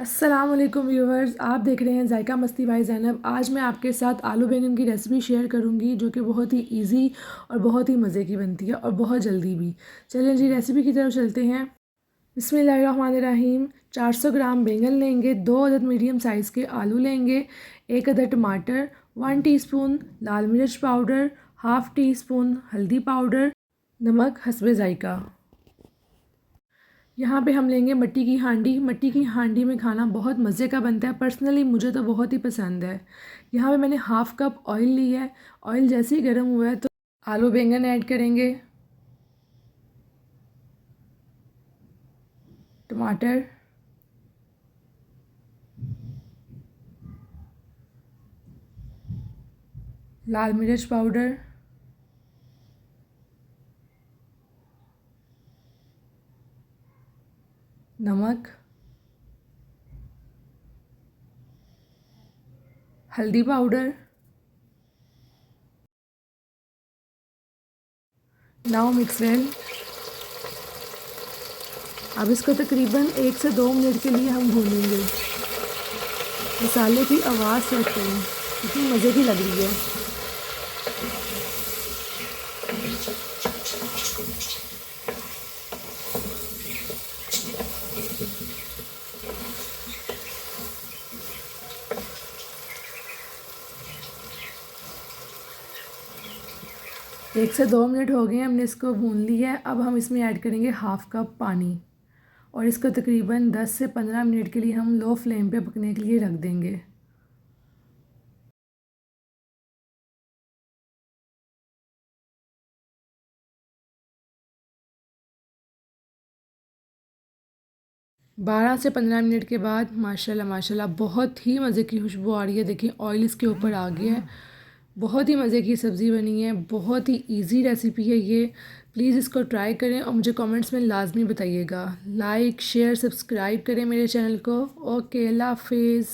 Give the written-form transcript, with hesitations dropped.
अस्सलाम वालेकुम व्यूवर्स, आप देख रहे हैं जायका मस्ती बाय ज़ैनब। आज मैं आपके साथ आलू बैंगन की रेसिपी शेयर करूंगी जो कि बहुत ही इजी और बहुत ही मज़े की बनती है और बहुत जल्दी भी। चलें जी रेसिपी की तरफ चलते हैं। बिस्मिल्लाहिर्रहमानिर्रहीम। 400 ग्राम बैंगन लेंगे, 2 अदद मीडियम साइज़ के आलू लेंगे, 1 अदद टमाटर, 1 टीस्पून लाल मिर्च पाउडर, हाफ़ टी स्पून हल्दी पाउडर, नमक हस्बे ज़ायका। यहाँ पे हम लेंगे मट्टी की हांडी। मट्टी की हांडी में खाना बहुत मज़े का बनता है, पर्सनली मुझे तो बहुत ही पसंद है। यहाँ पे मैंने हाफ़ कप ऑयल लिया है। ऑयल जैसे ही गर्म हुआ है तो आलू बैंगन ऐड करेंगे, टमाटर, लाल मिर्च पाउडर, नमक, हल्दी पाउडर। Now mix well. अब इसको तकरीबन 1 से 2 मिनट के लिए हम भूनेंगे। मसाले की आवाज़ चेक करें, कितनी मज़े की लग रही है। 1 से 2 मिनट हो गए हैं, हमने इसको भून लिया है। अब हम इसमें ऐड करेंगे हाफ़ कप पानी और इसको तकरीबन 10 से 15 मिनट के लिए हम लो फ्लेम पे पकने के लिए रख देंगे। बारह से 15 मिनट के बाद माशाल्लाह माशाल्लाह बहुत ही मज़े की खुशबू आ रही है। देखिए ऑयल इसके ऊपर आ गया है। बहुत ही मज़े की सब्ज़ी बनी है, बहुत ही इजी रेसिपी है ये। प्लीज़ इसको ट्राई करें और मुझे कमेंट्स में लाजमी बताइएगा। लाइक शेयर सब्सक्राइब करें मेरे चैनल को। ओके, अल्लाह हाफिज़।